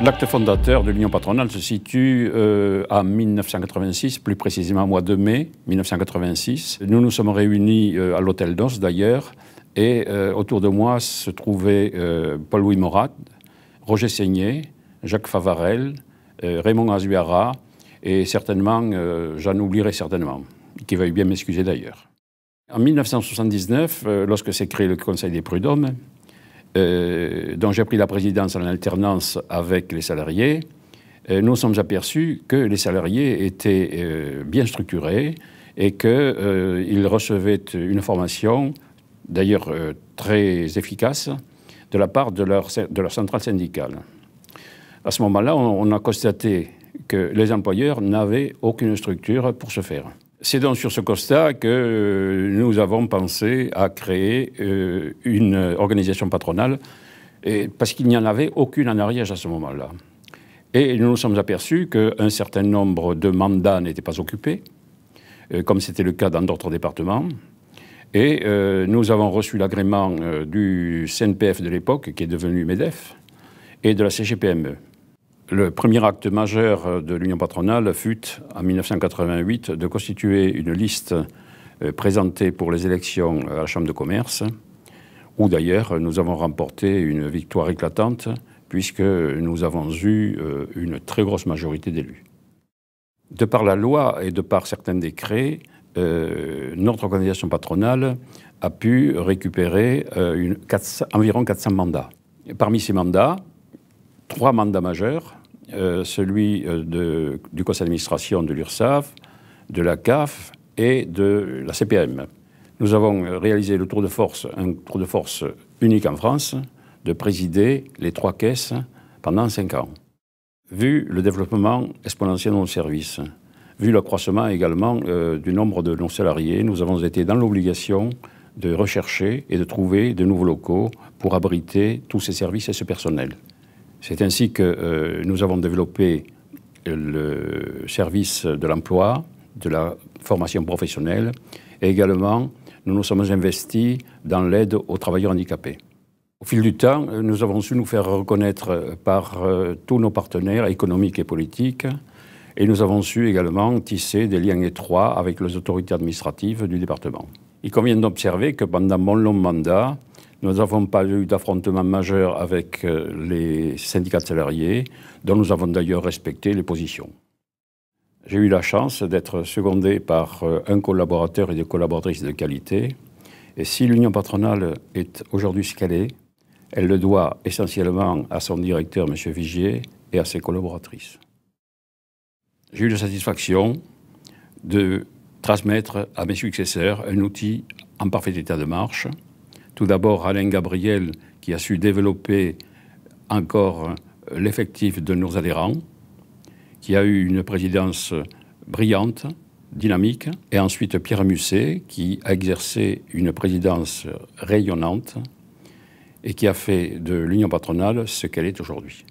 L'acte fondateur de l'Union patronale se situe en 1986, plus précisément au mois de mai 1986. Nous nous sommes réunis à l'hôtel d'Os d'ailleurs, et autour de moi se trouvaient Paul-Louis Morat, Roger Seigné, Jacques Favarel, Raymond Azuara, et certainement, j'en oublierai certainement, qui veuille bien m'excuser d'ailleurs. En 1979, lorsque s'est créé le Conseil des prud'hommes, dont j'ai pris la présidence en alternance avec les salariés, nous sommes aperçus que les salariés étaient bien structurés et qu'ils recevaient une formation, d'ailleurs très efficace, de la part de leur centrale syndicale. À ce moment-là, on a constaté que les employeurs n'avaient aucune structure pour ce faire. C'est donc sur ce constat que nous avons pensé à créer une organisation patronale, parce qu'il n'y en avait aucune en Ariège à ce moment-là. Et nous nous sommes aperçus qu'un certain nombre de mandats n'étaient pas occupés, comme c'était le cas dans d'autres départements. Et nous avons reçu l'agrément du CNPF de l'époque, qui est devenu MEDEF, et de la CGPME. Le premier acte majeur de l'Union patronale fut, en 1988, de constituer une liste présentée pour les élections à la Chambre de commerce, où d'ailleurs nous avons remporté une victoire éclatante, puisque nous avons eu une très grosse majorité d'élus. De par la loi et de par certains décrets, notre organisation patronale a pu récupérer environ 400 mandats. Et parmi ces mandats, 3 mandats majeurs, celui du conseil d'administration de l'URSSAF, de la CAF et de la CPM. Nous avons réalisé un tour de force unique en France, de présider les 3 caisses pendant 5 ans. Vu le développement exponentiel de nos services, vu l'accroissement également du nombre de nos salariés, nous avons été dans l'obligation de rechercher et de trouver de nouveaux locaux pour abriter tous ces services et ce personnel. C'est ainsi que nous avons développé le service de l'emploi, de la formation professionnelle, et également nous nous sommes investis dans l'aide aux travailleurs handicapés. Au fil du temps, nous avons su nous faire reconnaître par tous nos partenaires économiques et politiques, et nous avons su également tisser des liens étroits avec les autorités administratives du département. Il convient d'observer que pendant mon long mandat, nous n'avons pas eu d'affrontement majeur avec les syndicats de salariés, dont nous avons d'ailleurs respecté les positions. J'ai eu la chance d'être secondé par un collaborateur et des collaboratrices de qualité. Et si l'Union patronale est aujourd'hui ce qu'elle est, elle le doit essentiellement à son directeur, M. Vigier, et à ses collaboratrices. J'ai eu la satisfaction de transmettre à mes successeurs un outil en parfait état de marche. Tout d'abord, Alain Gabriel, qui a su développer encore l'effectif de nos adhérents, qui a eu une présidence brillante, dynamique, et ensuite Pierre Musset, qui a exercé une présidence rayonnante et qui a fait de l'Union patronale ce qu'elle est aujourd'hui.